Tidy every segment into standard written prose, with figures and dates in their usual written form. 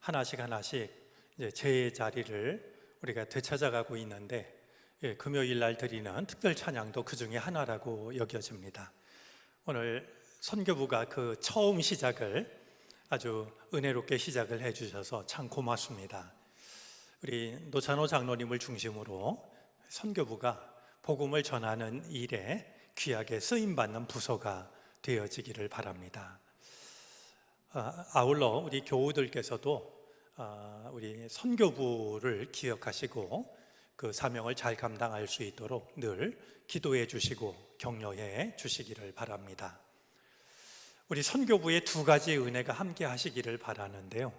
하나씩 이제 제 자리를 우리가 되찾아가고 있는데, 금요일 날 드리는 특별 찬양도 그 중에 하나라고 여겨집니다. 오늘 선교부가 그 처음 시작을 아주 은혜롭게 시작을 해주셔서 참 고맙습니다. 우리 노찬호 장로님을 중심으로 선교부가 복음을 전하는 일에 귀하게 쓰임받는 부서가 되어지기를 바랍니다. 아울러 우리 교우들께서도 우리 선교부를 기억하시고 그 사명을 잘 감당할 수 있도록 늘 기도해 주시고 격려해 주시기를 바랍니다. 우리 선교부의 두 가지 은혜가 함께 하시기를 바라는데요,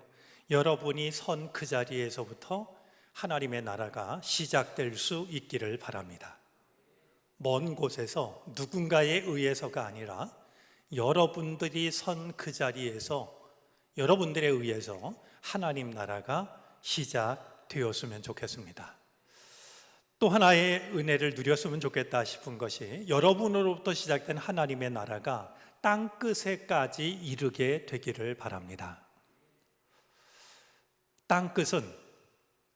여러분이 선 그 자리에서부터 하나님의 나라가 시작될 수 있기를 바랍니다. 먼 곳에서 누군가에 의해서가 아니라 여러분들이 선 그 자리에서 여러분들에 의해서 하나님 나라가 시작되었으면 좋겠습니다. 또 하나의 은혜를 누렸으면 좋겠다 싶은 것이, 여러분으로부터 시작된 하나님의 나라가 땅끝에까지 이르게 되기를 바랍니다. 땅끝은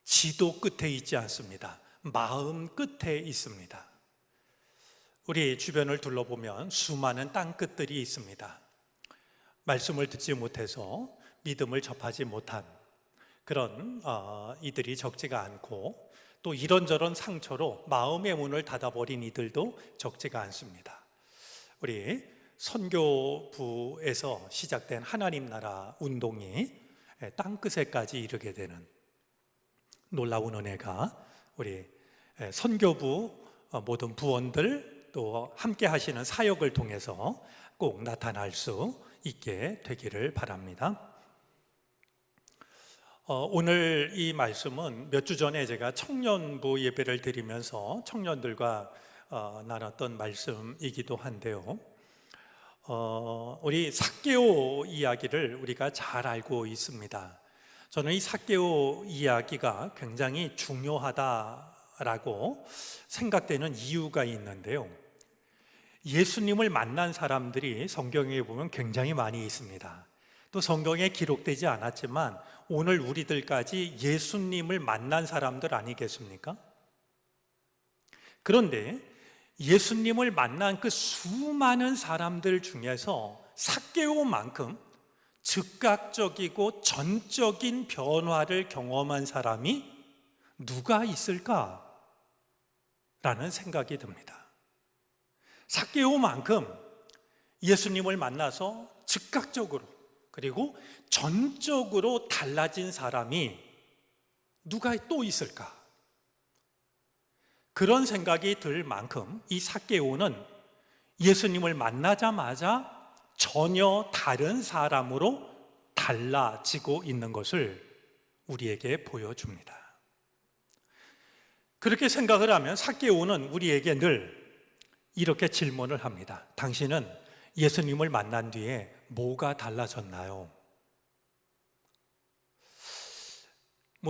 지도 끝에 있지 않습니다. 마음 끝에 있습니다. 우리 주변을 둘러보면 수많은 땅끝들이 있습니다. 말씀을 듣지 못해서 믿음을 접하지 못한 그런 이들이 적지가 않고, 또 이런저런 상처로 마음의 문을 닫아버린 이들도 적지가 않습니다. 우리 선교부에서 시작된 하나님 나라 운동이 땅끝에까지 이르게 되는 놀라운 은혜가 우리 선교부 모든 부원들, 또 함께 하시는 사역을 통해서 꼭 나타날 수 있게 되기를 바랍니다. 오늘 이 말씀은 몇 주 전에 제가 청년부 예배를 드리면서 청년들과 나눴던 말씀이기도 한데요, 우리 삭개오 이야기를 우리가 잘 알고 있습니다. 저는 이 삭개오 이야기가 굉장히 중요하다라고 생각되는 이유가 있는데요, 예수님을 만난 사람들이 성경에 보면 굉장히 많이 있습니다. 또 성경에 기록되지 않았지만 오늘 우리들까지 예수님을 만난 사람들 아니겠습니까? 그런데 예수님을 만난 그 수많은 사람들 중에서 삭개오만큼 즉각적이고 전적인 변화를 경험한 사람이 누가 있을까라는 생각이 듭니다. 삭개오만큼 예수님을 만나서 즉각적으로 그리고 전적으로 달라진 사람이 누가 또 있을까? 그런 생각이 들 만큼 이 삭개오는 예수님을 만나자마자 전혀 다른 사람으로 달라지고 있는 것을 우리에게 보여줍니다. 그렇게 생각을 하면 삭개오는 우리에게 늘 이렇게 질문을 합니다. 당신은 예수님을 만난 뒤에 뭐가 달라졌나요?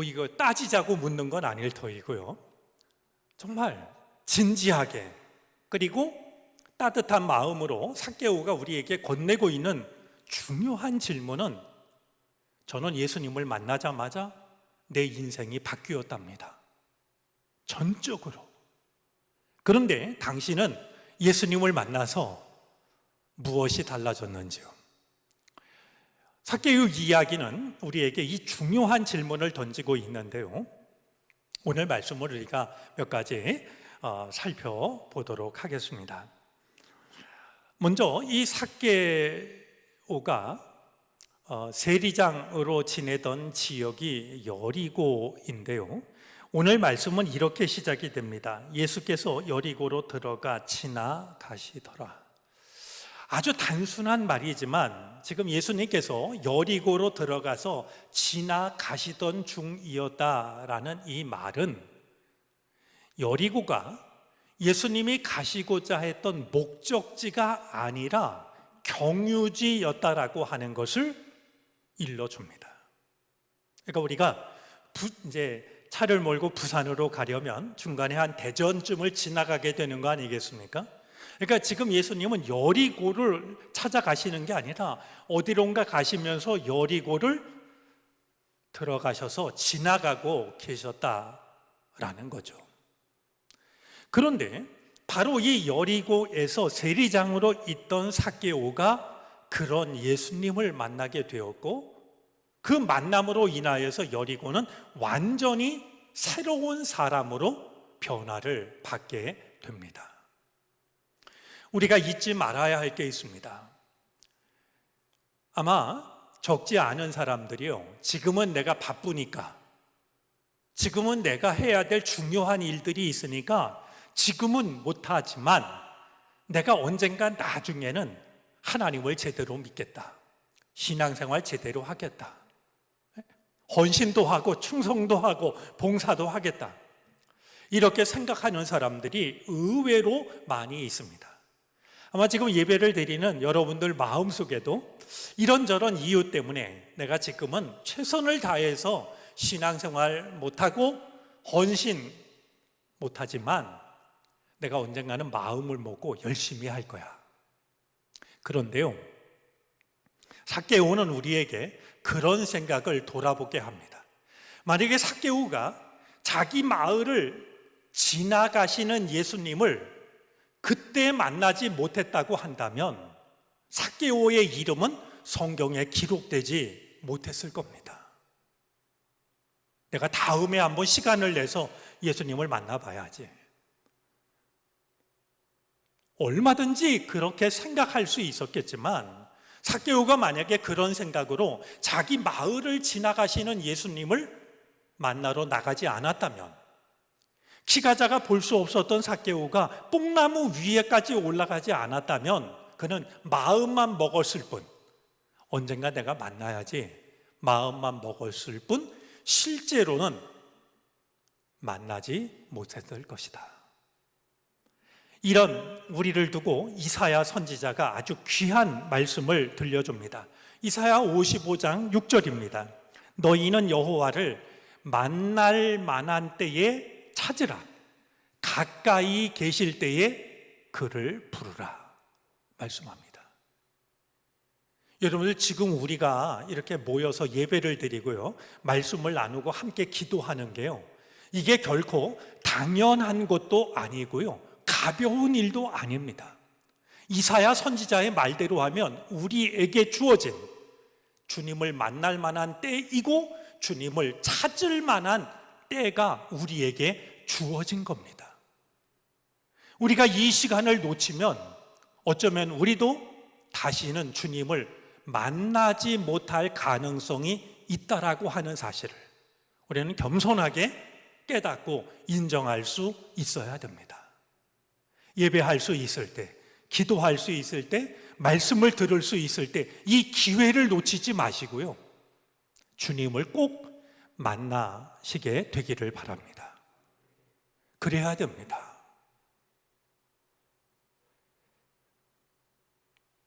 이거 따지자고 묻는 건 아닐 터이고요, 정말 진지하게 그리고 따뜻한 마음으로 삭개오가 우리에게 건네고 있는 중요한 질문은, 저는 예수님을 만나자마자 내 인생이 바뀌었답니다. 전적으로. 그런데 당신은 예수님을 만나서 무엇이 달라졌는지요? 삭개오 이야기는 우리에게 이 중요한 질문을 던지고 있는데요, 오늘 말씀을 우리가 몇 가지 살펴보도록 하겠습니다. 먼저 이 삭개오가 세리장으로 지내던 지역이 여리고인데요, 오늘 말씀은 이렇게 시작이 됩니다. 예수께서 여리고로 들어가 지나가시더라. 아주 단순한 말이지만 지금 예수님께서 여리고로 들어가서 지나가시던 중이었다라는 이 말은, 여리고가 예수님이 가시고자 했던 목적지가 아니라 경유지였다라고 하는 것을 일러줍니다. 그러니까 우리가 이제 차를 몰고 부산으로 가려면 중간에 한 대전쯤을 지나가게 되는 거 아니겠습니까? 그러니까 지금 예수님은 여리고를 찾아가시는 게 아니라 어디론가 가시면서 여리고를 들어가셔서 지나가고 계셨다라는 거죠. 그런데 바로 이 여리고에서 세리장으로 있던 삭개오가 그런 예수님을 만나게 되었고, 그 만남으로 인하여서 여리고는 완전히 새로운 사람으로 변화를 받게 됩니다. 우리가 잊지 말아야 할 게 있습니다. 아마 적지 않은 사람들이요, 지금은 내가 바쁘니까, 지금은 내가 해야 될 중요한 일들이 있으니까 지금은 못하지만 내가 언젠가 나중에는 하나님을 제대로 믿겠다, 신앙생활 제대로 하겠다, 헌신도 하고 충성도 하고 봉사도 하겠다, 이렇게 생각하는 사람들이 의외로 많이 있습니다. 아마 지금 예배를 드리는 여러분들 마음속에도 이런저런 이유 때문에 내가 지금은 최선을 다해서 신앙생활 못하고 헌신 못하지만 내가 언젠가는 마음을 먹고 열심히 할 거야. 그런데요, 삭개오는 우리에게 그런 생각을 돌아보게 합니다. 만약에 삭개오가 자기 마을을 지나가시는 예수님을 그때 만나지 못했다고 한다면 삭개오의 이름은 성경에 기록되지 못했을 겁니다. 내가 다음에 한번 시간을 내서 예수님을 만나봐야지. 얼마든지 그렇게 생각할 수 있었겠지만 삭개오가 만약에 그런 생각으로 자기 마을을 지나가시는 예수님을 만나러 나가지 않았다면, 키가 작아 볼 수 없었던 삭개오가 뽕나무 위에까지 올라가지 않았다면 그는 마음만 먹었을 뿐, 언젠가 내가 만나야지 마음만 먹었을 뿐 실제로는 만나지 못했을 것이다. 이런 우리를 두고 이사야 선지자가 아주 귀한 말씀을 들려줍니다. 이사야 55장 6절입니다. 너희는 여호와를 만날 만한 때에 찾으라. 가까이 계실 때에 그를 부르라. 말씀합니다. 여러분들, 지금 우리가 이렇게 모여서 예배를 드리고요, 말씀을 나누고 함께 기도하는 게요, 이게 결코 당연한 것도 아니고요, 가벼운 일도 아닙니다. 이사야 선지자의 말대로 하면 우리에게 주어진 주님을 만날 만한 때이고 주님을 찾을 만한 때가 우리에게 주어진 겁니다. 우리가 이 시간을 놓치면 어쩌면 우리도 다시는 주님을 만나지 못할 가능성이 있다라고 하는 사실을 우리는 겸손하게 깨닫고 인정할 수 있어야 됩니다. 예배할 수 있을 때, 기도할 수 있을 때, 말씀을 들을 수 있을 때 이 기회를 놓치지 마시고요, 주님을 꼭 만나시게 되기를 바랍니다. 그래야 됩니다.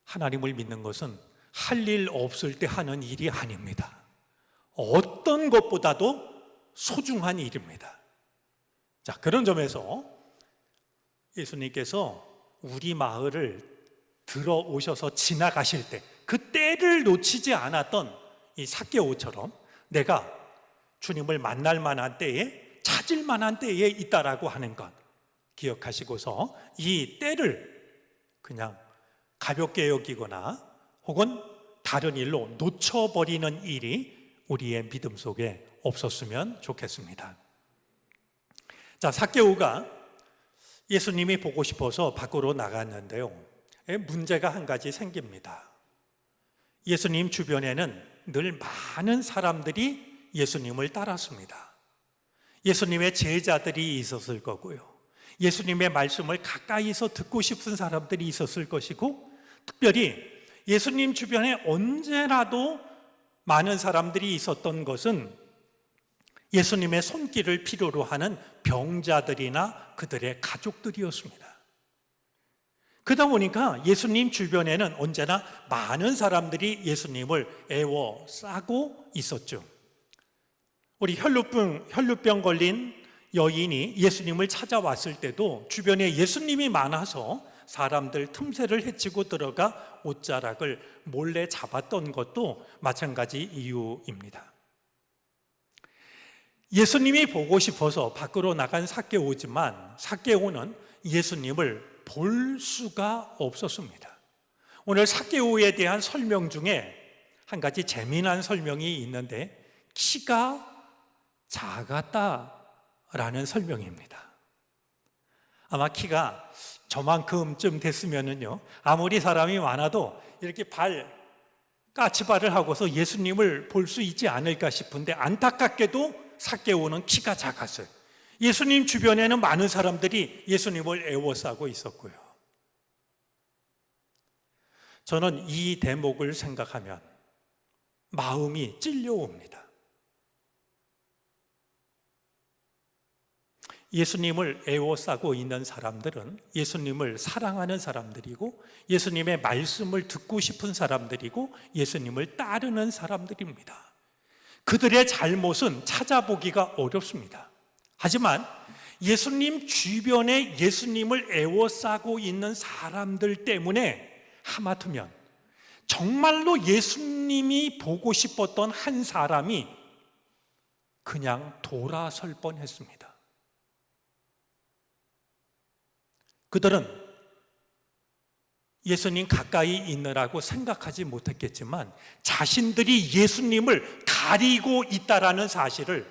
하나님을 믿는 것은 할 일 없을 때 하는 일이 아닙니다. 어떤 것보다도 소중한 일입니다. 자, 그런 점에서 예수님께서 우리 마을을 들어오셔서 지나가실 때 그 때를 놓치지 않았던 이 삭개오처럼 내가 주님을 만날 만한 때에, 찾을 만한 때에 있다라고 하는 것 기억하시고서 이 때를 그냥 가볍게 여기거나 혹은 다른 일로 놓쳐버리는 일이 우리의 믿음 속에 없었으면 좋겠습니다. 자, 삭개오가 예수님이 보고 싶어서 밖으로 나갔는데요, 문제가 한 가지 생깁니다. 예수님 주변에는 늘 많은 사람들이 예수님을 따랐습니다. 예수님의 제자들이 있었을 거고요, 예수님의 말씀을 가까이서 듣고 싶은 사람들이 있었을 것이고, 특별히 예수님 주변에 언제라도 많은 사람들이 있었던 것은 예수님의 손길을 필요로 하는 병자들이나 그들의 가족들이었습니다. 그러다 보니까 예수님 주변에는 언제나 많은 사람들이 예수님을 애워싸고 있었죠. 우리 혈루병 걸린 여인이 예수님을 찾아왔을 때도 주변에 예수님이 많아서 사람들 틈새를 헤치고 들어가 옷자락을 몰래 잡았던 것도 마찬가지 이유입니다. 예수님이 보고 싶어서 밖으로 나간 삭개오지만 삭개오는 예수님을 볼 수가 없었습니다. 오늘 삭개오에 대한 설명 중에 한 가지 재미난 설명이 있는데 키가 작았다라는 설명입니다. 아마 키가 저만큼쯤 됐으면은요, 아무리 사람이 많아도 이렇게 까치발을 하고서 예수님을 볼 수 있지 않을까 싶은데 안타깝게도 삭개오는 키가 작았어요. 예수님 주변에는 많은 사람들이 예수님을 애워싸고 있었고요. 저는 이 대목을 생각하면 마음이 찔려옵니다. 예수님을 애워싸고 있는 사람들은 예수님을 사랑하는 사람들이고 예수님의 말씀을 듣고 싶은 사람들이고 예수님을 따르는 사람들입니다. 그들의 잘못은 찾아보기가 어렵습니다. 하지만 예수님 주변에 예수님을 애워싸고 있는 사람들 때문에 하마터면 정말로 예수님이 보고 싶었던 한 사람이 그냥 돌아설 뻔했습니다. 그들은 예수님 가까이 있느라고 생각하지 못했겠지만 자신들이 예수님을 가리고 있다라는 사실을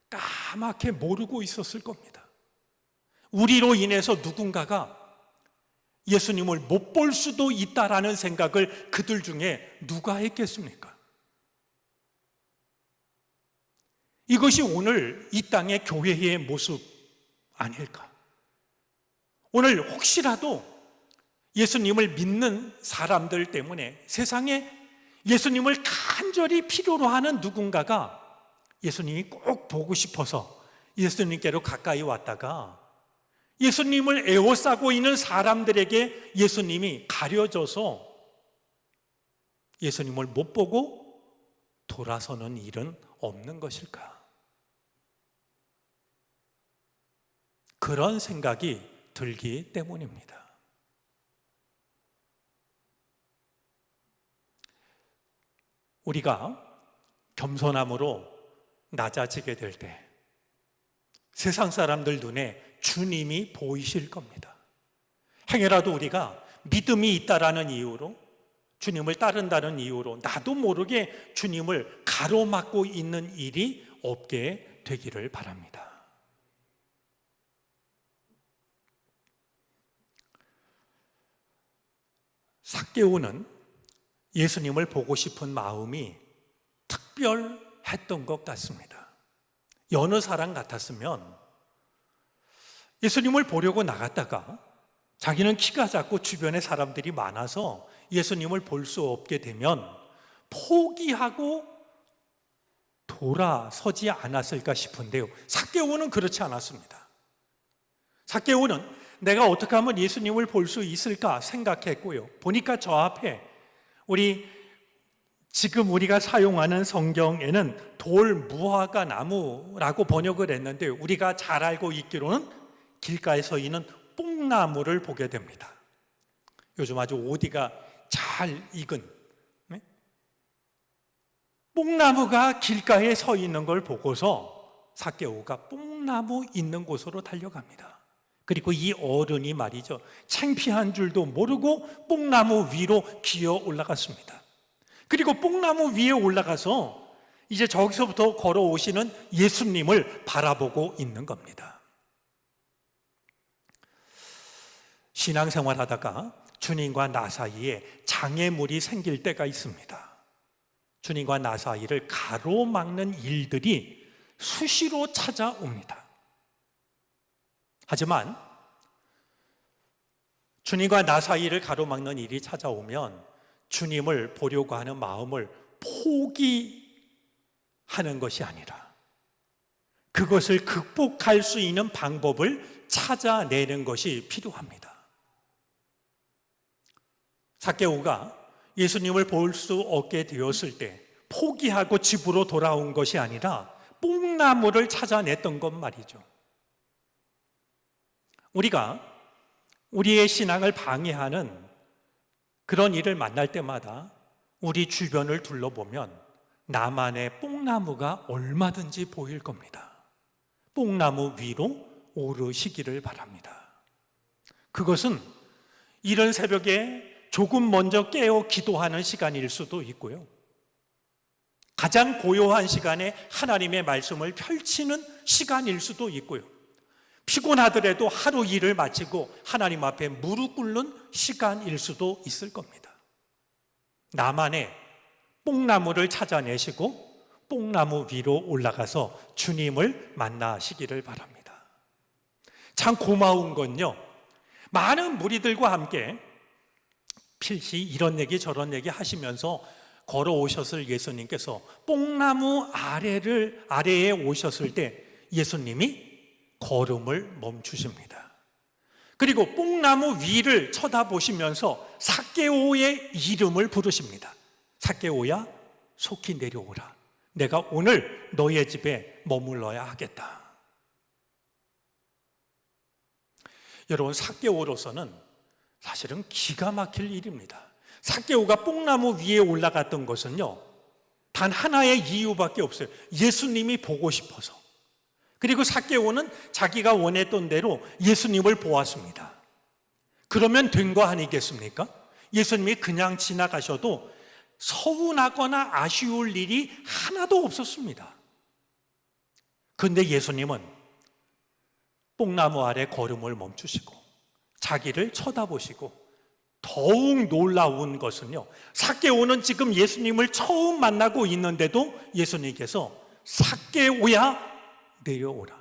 까맣게 모르고 있었을 겁니다. 우리로 인해서 누군가가 예수님을 못 볼 수도 있다라는 생각을 그들 중에 누가 했겠습니까? 이것이 오늘 이 땅의 교회의 모습 아닐까? 오늘 혹시라도 예수님을 믿는 사람들 때문에 세상에 예수님을 간절히 필요로 하는 누군가가 예수님이 꼭 보고 싶어서 예수님께로 가까이 왔다가 예수님을 애워싸고 있는 사람들에게 예수님이 가려져서 예수님을 못 보고 돌아서는 일은 없는 것일까? 그런 생각이 들기 때문입니다. 우리가 겸손함으로 낮아지게 될 때 세상 사람들 눈에 주님이 보이실 겁니다. 행여라도 우리가 믿음이 있다라는 이유로 주님을 따른다는 이유로 나도 모르게 주님을 가로막고 있는 일이 없게 되기를 바랍니다. 삭개오는 예수님을 보고 싶은 마음이 특별했던 것 같습니다. 여느 사람 같았으면 예수님을 보려고 나갔다가 자기는 키가 작고 주변에 사람들이 많아서 예수님을 볼 수 없게 되면 포기하고 돌아서지 않았을까 싶은데요. 삭개오는 그렇지 않았습니다. 삭개오는 내가 어떻게 하면 예수님을 볼 수 있을까 생각했고요. 보니까 저 앞에 지금 우리가 사용하는 성경에는 돌무화과 나무라고 번역을 했는데 우리가 잘 알고 있기로는 길가에 서 있는 뽕나무를 보게 됩니다. 요즘 아주 오디가 잘 익은 뽕나무가 길가에 서 있는 걸 보고서 삭개오가 뽕나무 있는 곳으로 달려갑니다. 그리고 이 어른이 말이죠, 창피한 줄도 모르고 뽕나무 위로 기어 올라갔습니다. 그리고 뽕나무 위에 올라가서 이제 저기서부터 걸어오시는 예수님을 바라보고 있는 겁니다. 신앙생활 하다가 주님과 나 사이에 장애물이 생길 때가 있습니다. 주님과 나 사이를 가로막는 일들이 수시로 찾아옵니다. 하지만 주님과 나 사이를 가로막는 일이 찾아오면 주님을 보려고 하는 마음을 포기하는 것이 아니라 그것을 극복할 수 있는 방법을 찾아내는 것이 필요합니다. 삭개오가 예수님을 볼 수 없게 되었을 때 포기하고 집으로 돌아온 것이 아니라 뽕나무를 찾아냈던 것 말이죠. 우리가 우리의 신앙을 방해하는 그런 일을 만날 때마다 우리 주변을 둘러보면 나만의 뽕나무가 얼마든지 보일 겁니다. 뽕나무 위로 오르시기를 바랍니다. 그것은 이른 새벽에 조금 먼저 깨어 기도하는 시간일 수도 있고요, 가장 고요한 시간에 하나님의 말씀을 펼치는 시간일 수도 있고요, 피곤하더라도 하루 일을 마치고 하나님 앞에 무릎 꿇는 시간일 수도 있을 겁니다. 나만의 뽕나무를 찾아내시고 뽕나무 위로 올라가서 주님을 만나시기를 바랍니다. 참 고마운 건요, 많은 무리들과 함께 필시 이런 얘기 저런 얘기 하시면서 걸어오셨을 예수님께서 뽕나무 아래에 오셨을 때 예수님이 걸음을 멈추십니다. 그리고 뽕나무 위를 쳐다보시면서 삭개오의 이름을 부르십니다. 삭개오야, 속히 내려오라. 내가 오늘 너의 집에 머물러야 하겠다. 여러분, 삭개오로서는 사실은 기가 막힐 일입니다. 삭개오가 뽕나무 위에 올라갔던 것은요, 단 하나의 이유밖에 없어요. 예수님이 보고 싶어서. 그리고 삭개오는 자기가 원했던 대로 예수님을 보았습니다. 그러면 된 거 아니겠습니까? 예수님이 그냥 지나가셔도 서운하거나 아쉬울 일이 하나도 없었습니다. 그런데 예수님은 뽕나무 아래 걸음을 멈추시고 자기를 쳐다보시고, 더욱 놀라운 것은요, 삭개오는 지금 예수님을 처음 만나고 있는데도 예수님께서 삭개오야, 내려오라.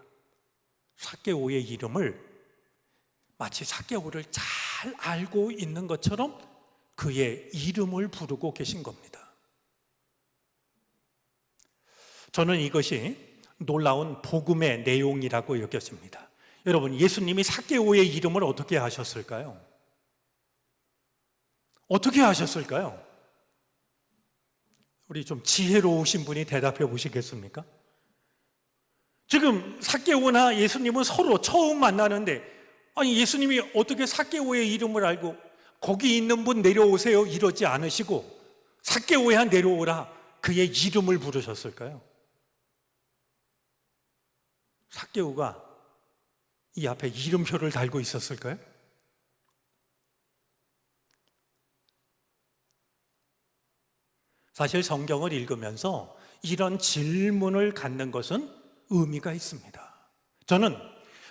삭개오의 이름을 마치 삭개오를 잘 알고 있는 것처럼 그의 이름을 부르고 계신 겁니다. 저는 이것이 놀라운 복음의 내용이라고 여겼습니다. 여러분, 예수님이 삭개오의 이름을 어떻게 하셨을까요? 어떻게 하셨을까요? 우리 좀 지혜로우신 분이 대답해 보시겠습니까? 지금 삭개오나 예수님은 서로 처음 만나는데, 아니 예수님이 어떻게 삭개오의 이름을 알고 거기 있는 분 내려오세요 이러지 않으시고 삭개오야 내려오라 그의 이름을 부르셨을까요? 삭개오가 이 앞에 이름표를 달고 있었을까요? 사실 성경을 읽으면서 이런 질문을 갖는 것은 의미가 있습니다. 저는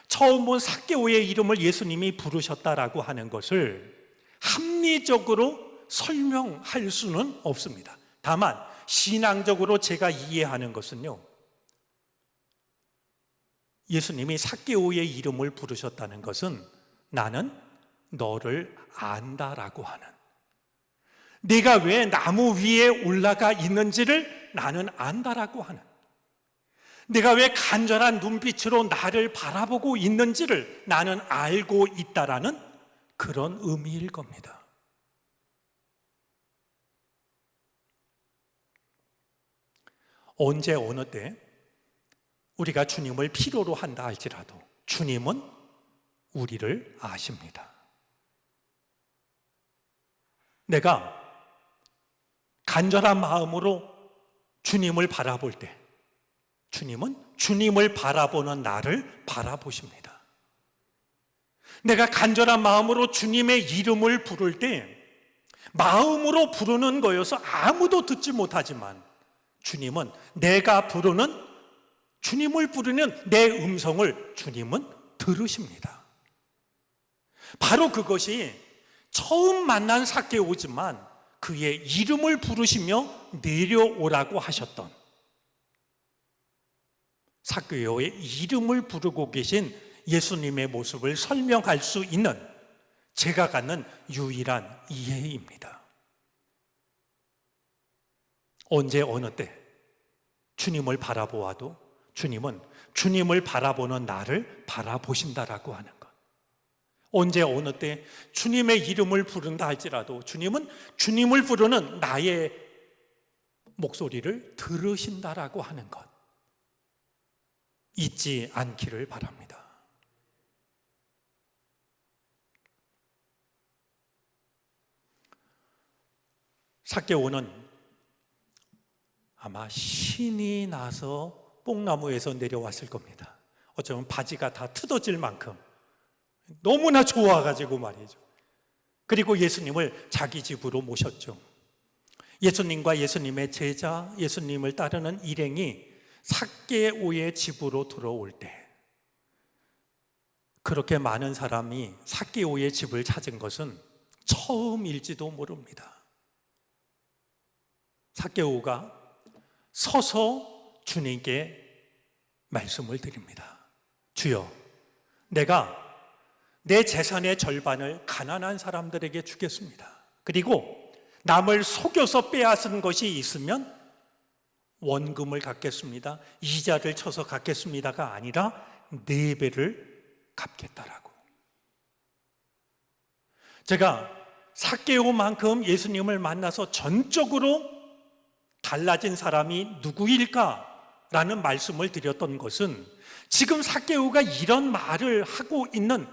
처음 본 삭개오의 이름을 예수님이 부르셨다라고 하는 것을 합리적으로 설명할 수는 없습니다. 다만 신앙적으로 제가 이해하는 것은요, 예수님이 삭개오의 이름을 부르셨다는 것은 나는 너를 안다라고 하는, 내가 왜 나무 위에 올라가 있는지를 나는 안다라고 하는, 내가 왜 간절한 눈빛으로 나를 바라보고 있는지를 나는 알고 있다라는 그런 의미일 겁니다. 언제 어느 때 우리가 주님을 필요로 한다 할지라도 주님은 우리를 아십니다. 내가 간절한 마음으로 주님을 바라볼 때 주님은 주님을 바라보는 나를 바라보십니다. 내가 간절한 마음으로 주님의 이름을 부를 때 마음으로 부르는 거여서 아무도 듣지 못하지만 주님은 내가 부르는, 주님을 부르는 내 음성을 주님은 들으십니다. 바로 그것이 처음 만난 삭개오지만 그의 이름을 부르시며 내려오라고 하셨던, 삭개오의 이름을 부르고 계신 예수님의 모습을 설명할 수 있는 제가 갖는 유일한 이해입니다. 언제 어느 때 주님을 바라보아도 주님은 주님을 바라보는 나를 바라보신다라고 하는 것. 언제 어느 때 주님의 이름을 부른다 할지라도 주님은 주님을 부르는 나의 목소리를 들으신다라고 하는 것. 잊지 않기를 바랍니다. 삭개오는 아마 신이 나서 뽕나무에서 내려왔을 겁니다. 어쩌면 바지가 다 뜯어질 만큼 너무나 좋아가지고 말이죠. 그리고 예수님을 자기 집으로 모셨죠. 예수님과 예수님의 제자, 예수님을 따르는 일행이 삭개오의 집으로 들어올 때 그렇게 많은 사람이 삭개오의 집을 찾은 것은 처음일지도 모릅니다. 삭개오가 서서 주님께 말씀을 드립니다. 주여, 내가 내 재산의 절반을 가난한 사람들에게 주겠습니다. 그리고 남을 속여서 빼앗은 것이 있으면 원금을 갚겠습니다. 이자를 쳐서 갚겠습니다가 아니라 4배를 갚겠다라고. 제가 삭개오만큼 예수님을 만나서 전적으로 달라진 사람이 누구일까라는 말씀을 드렸던 것은 지금 삭개오가 이런 말을 하고 있는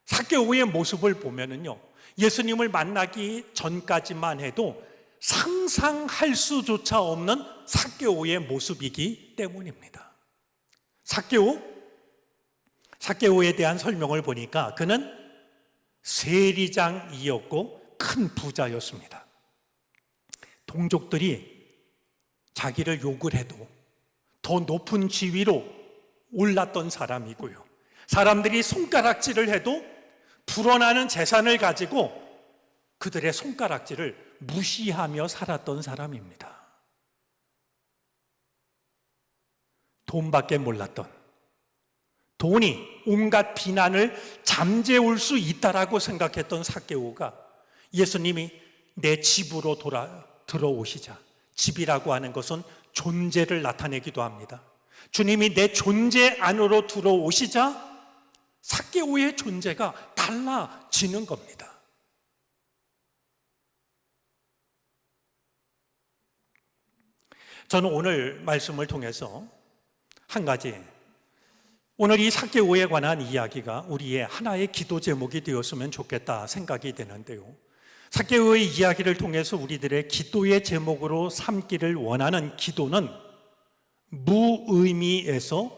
삭개오의 모습을 보면은요, 예수님을 만나기 전까지만 해도 상상할 수조차 없는 삭개오의 모습이기 때문입니다. 삭개오에 대한 설명을 보니까 그는 세리장이었고 큰 부자였습니다. 동족들이 자기를 욕을 해도 더 높은 지위로 올랐던 사람이고요, 사람들이 손가락질을 해도 불어나는 재산을 가지고 그들의 손가락질을 무시하며 살았던 사람입니다. 돈밖에 몰랐던, 돈이 온갖 비난을 잠재울 수 있다라고 생각했던 삭개오가 예수님이 내 집으로 들어오시자, 집이라고 하는 것은 존재를 나타내기도 합니다. 주님이 내 존재 안으로 들어오시자 삭개오의 존재가 달라지는 겁니다. 저는 오늘 말씀을 통해서 한 가지, 오늘 이 삭개오에 관한 이야기가 우리의 하나의 기도 제목이 되었으면 좋겠다 생각이 되는데요, 삭개오의 이야기를 통해서 우리들의 기도의 제목으로 삼기를 원하는 기도는 무의미에서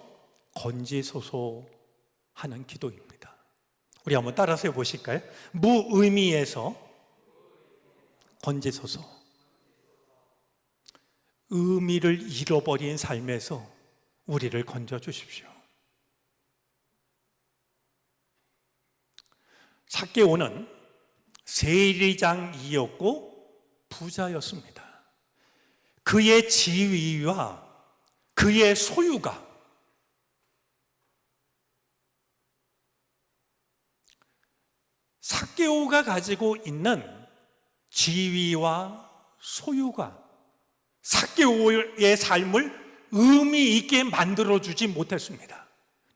건지소서 하는 기도입니다. 우리 한번 따라서 해보실까요? 무의미에서 건지소서. 의미를 잃어버린 삶에서 우리를 건져주십시오. 삭개오는 세리장이었고 부자였습니다. 그의 지위와 그의 소유가 삭개오가 가지고 있는 지위와 소유가 삭개오의 삶을 의미 있게 만들어주지 못했습니다.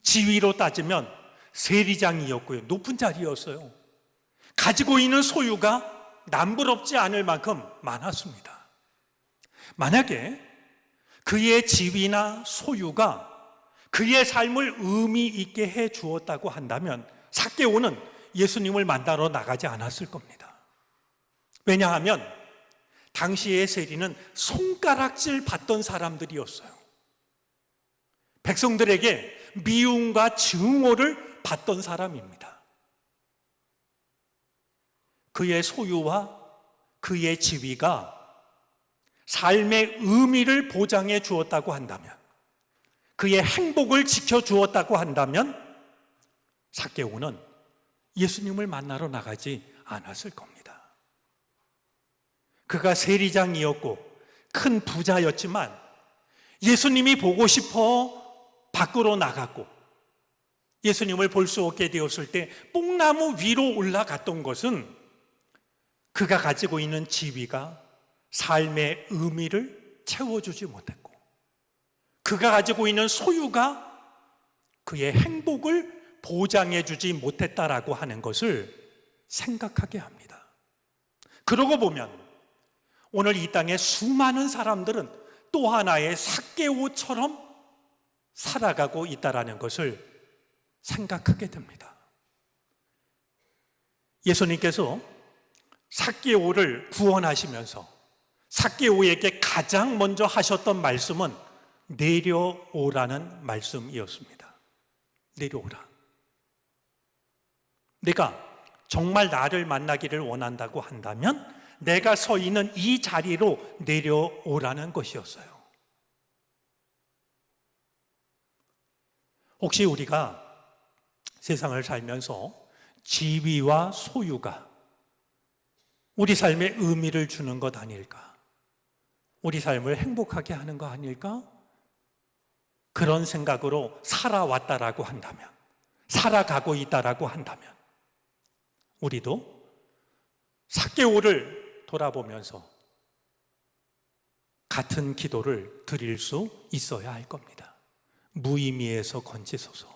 지위로 따지면 세리장이었고요, 높은 자리였어요. 가지고 있는 소유가 남부럽지 않을 만큼 많았습니다. 만약에 그의 지위나 소유가 그의 삶을 의미 있게 해 주었다고 한다면 삭개오는 예수님을 만나러 나가지 않았을 겁니다. 왜냐하면 당시의 세리는 손가락질 받던 사람들이었어요. 백성들에게 미움과 증오를 받던 사람입니다. 그의 소유와 그의 지위가 삶의 의미를 보장해 주었다고 한다면, 그의 행복을 지켜주었다고 한다면 삭개오는 예수님을 만나러 나가지 않았을 겁니다. 그가 세리장이었고 큰 부자였지만 예수님이 보고 싶어 밖으로 나갔고 예수님을 볼 수 없게 되었을 때 뽕나무 위로 올라갔던 것은 그가 가지고 있는 지위가 삶의 의미를 채워주지 못했고, 그가 가지고 있는 소유가 그의 행복을 보장해주지 못했다라고 하는 것을 생각하게 합니다. 그러고 보면 오늘 이 땅에 수많은 사람들은 또 하나의 삭개오처럼 살아가고 있다라는 것을 생각하게 됩니다. 예수님께서 삭개오를 구원하시면서 삭개오에게 가장 먼저 하셨던 말씀은 내려오라는 말씀이었습니다. 내려오라. 내가 정말 나를 만나기를 원한다고 한다면 내가 서 있는 이 자리로 내려오라는 것이었어요. 혹시 우리가 세상을 살면서 지위와 소유가 우리 삶에 의미를 주는 것 아닐까? 우리 삶을 행복하게 하는 거 아닐까? 그런 생각으로 살아왔다라고 한다면, 살아가고 있다라고 한다면 우리도 삭개오를 돌아보면서 같은 기도를 드릴 수 있어야 할 겁니다. 무의미에서 건지소서.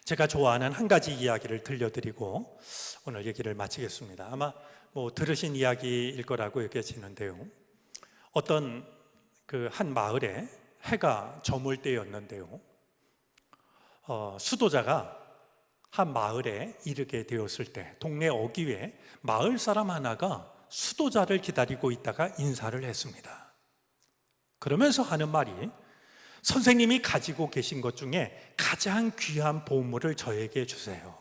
제가 좋아하는 한 가지 이야기를 들려드리고 오늘 얘기를 마치겠습니다. 아마 들으신 이야기일 거라고 여겨지는데요. 어떤 한 마을에 해가 저물 때였는데요. 수도자가 한 마을에 이르게 되었을 때 동네 어귀에 마을 사람 하나가 수도자를 기다리고 있다가 인사를 했습니다. 그러면서 하는 말이, 선생님이 가지고 계신 것 중에 가장 귀한 보물을 저에게 주세요.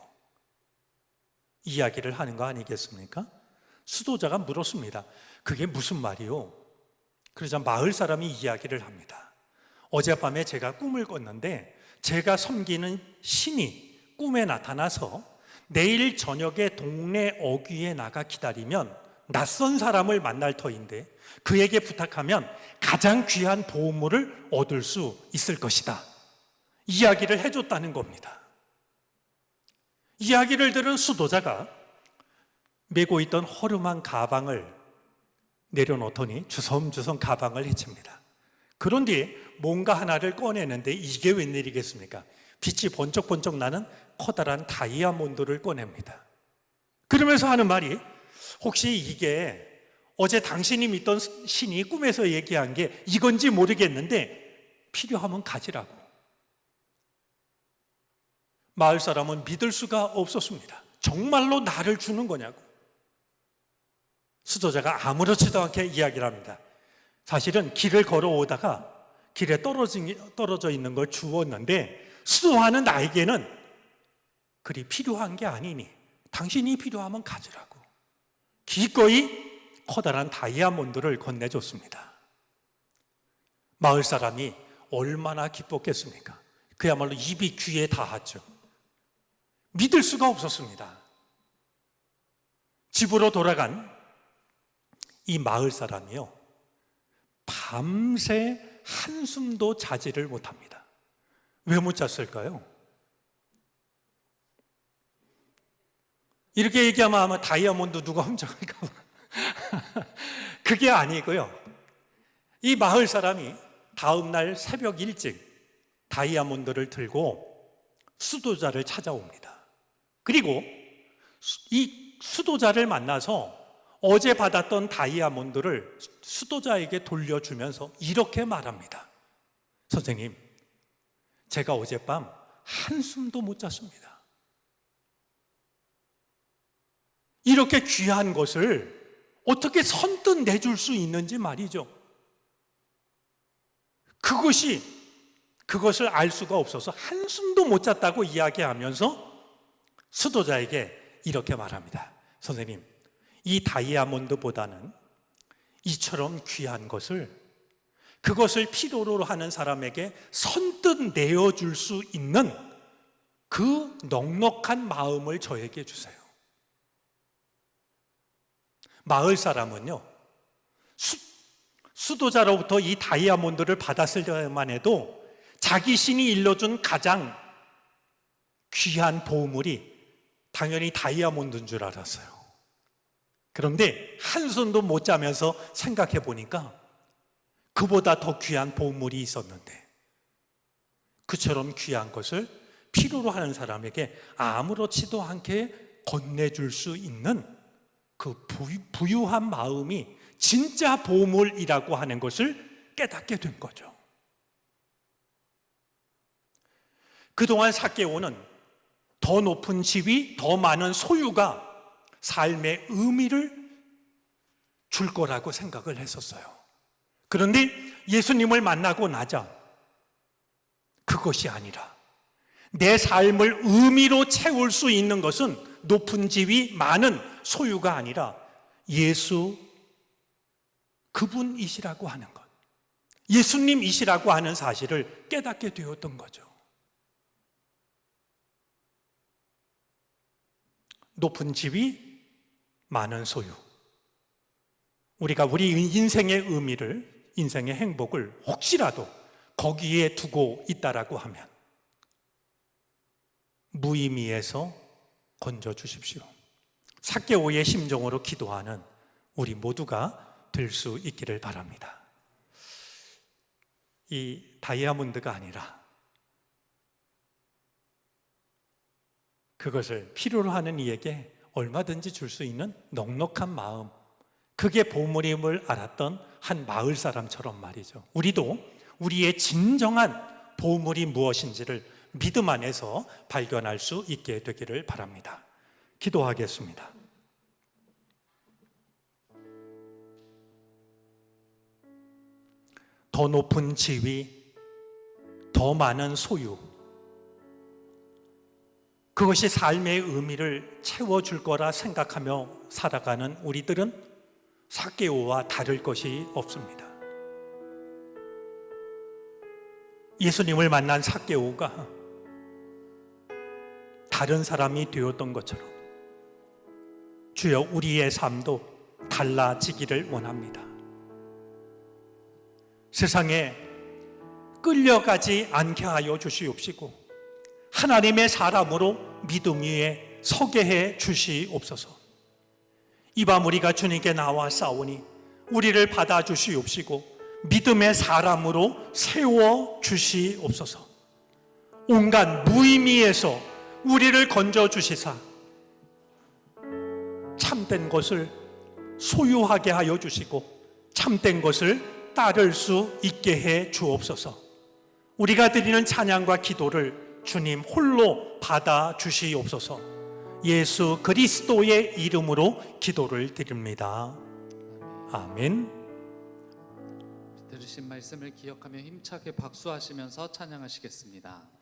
이야기를 하는 거 아니겠습니까? 수도자가 물었습니다. 그게 무슨 말이요? 그러자 마을 사람이 이야기를 합니다. 어젯밤에 제가 꿈을 꿨는데 제가 섬기는 신이 꿈에 나타나서 내일 저녁에 동네 어귀에 나가 기다리면 낯선 사람을 만날 터인데 그에게 부탁하면 가장 귀한 보물을 얻을 수 있을 것이다. 이야기를 해줬다는 겁니다. 이야기를 들은 수도자가 메고 있던 허름한 가방을 내려놓더니 주섬주섬 가방을 헤칩니다. 그런 뒤에 뭔가 하나를 꺼내는데 이게 웬일이겠습니까? 빛이 번쩍번쩍 나는 커다란 다이아몬드를 꺼냅니다. 그러면서 하는 말이, 혹시 이게 어제 당신이 믿던 신이 꿈에서 얘기한 게 이건지 모르겠는데 필요하면 가지라고. 마을 사람은 믿을 수가 없었습니다. 정말로 나를 주는 거냐고. 수도자가 아무렇지도 않게 이야기를 합니다. 사실은 길을 걸어오다가 길에 떨어져 있는 걸 주웠는데 수도하는 나에게는 그리 필요한 게 아니니 당신이 필요하면 가지라고. 기꺼이 커다란 다이아몬드를 건네줬습니다. 마을 사람이 얼마나 기뻤겠습니까? 그야말로 입이 귀에 닿았죠. 믿을 수가 없었습니다. 집으로 돌아간 이 마을 사람이요, 밤새 한숨도 자지를 못합니다. 왜 못 잤을까요? 이렇게 얘기하면 아마 다이아몬드 누가 훔쳐갈까 봐. 그게 아니고요. 이 마을 사람이 다음 날 새벽 일찍 다이아몬드를 들고 수도자를 찾아옵니다. 그리고 이 수도자를 만나서 어제 받았던 다이아몬드를 수도자에게 돌려주면서 이렇게 말합니다. 선생님, 제가 어젯밤 한숨도 못 잤습니다. 이렇게 귀한 것을 어떻게 선뜻 내줄 수 있는지 말이죠. 그것을 알 수가 없어서 한숨도 못 잤다고 이야기하면서 수도자에게 이렇게 말합니다. 선생님, 이 다이아몬드보다는 이처럼 귀한 것을, 그것을 필요로 하는 사람에게 선뜻 내어줄 수 있는 그 넉넉한 마음을 저에게 주세요. 마을 사람은요, 수도자로부터 이 다이아몬드를 받았을 때만 해도 자기 신이 일러준 가장 귀한 보물이 당연히 다이아몬드인 줄 알았어요. 그런데 한숨도 못 자면서 생각해 보니까 그보다 더 귀한 보물이 있었는데, 그처럼 귀한 것을 필요로 하는 사람에게 아무렇지도 않게 건네줄 수 있는 그 부유한 마음이 진짜 보물이라고 하는 것을 깨닫게 된 거죠. 그동안 삭개오는 더 높은 지위, 더 많은 소유가 삶의 의미를 줄 거라고 생각을 했었어요. 그런데 예수님을 만나고 나자 그것이 아니라 내 삶을 의미로 채울 수 있는 것은 높은 지위, 많은 소유가 아니라 예수 그분이시라고 하는 것, 예수님이시라고 하는 사실을 깨닫게 되었던 거죠. 높은 지위, 많은 소유. 우리가 우리 인생의 의미를, 인생의 행복을 혹시라도 거기에 두고 있다라고 하면 무의미에서 건져 주십시오. 삭개오의 심정으로 기도하는 우리 모두가 될 수 있기를 바랍니다. 이 다이아몬드가 아니라 그것을 필요로 하는 이에게 얼마든지 줄 수 있는 넉넉한 마음, 그게 보물임을 알았던 한 마을 사람처럼 말이죠. 우리도 우리의 진정한 보물이 무엇인지를 믿음 안에서 발견할 수 있게 되기를 바랍니다. 기도하겠습니다. 더 높은 지위, 더 많은 소유, 그것이 삶의 의미를 채워줄 거라 생각하며 살아가는 우리들은 삭개오와 다를 것이 없습니다. 예수님을 만난 삭개오가 다른 사람이 되었던 것처럼 주여 우리의 삶도 달라지기를 원합니다. 세상에 끌려가지 않게 하여 주시옵시고 하나님의 사람으로 믿음 위에 서게 해 주시옵소서. 이 밤 우리가 주님께 나와 싸우니 우리를 받아 주시옵시고 믿음의 사람으로 세워 주시옵소서. 온갖 무의미에서 우리를 건져 주시사 참된 것을 소유하게 하여 주시고 참된 것을 따를 수 있게 해 주옵소서. 우리가 드리는 찬양과 기도를 주님 홀로 받아 주시옵소서. 예수 그리스도의 이름으로 기도를 드립니다. 아멘. 들으신 말씀을 기억하며 힘차게 박수하시면서 찬양하시겠습니다.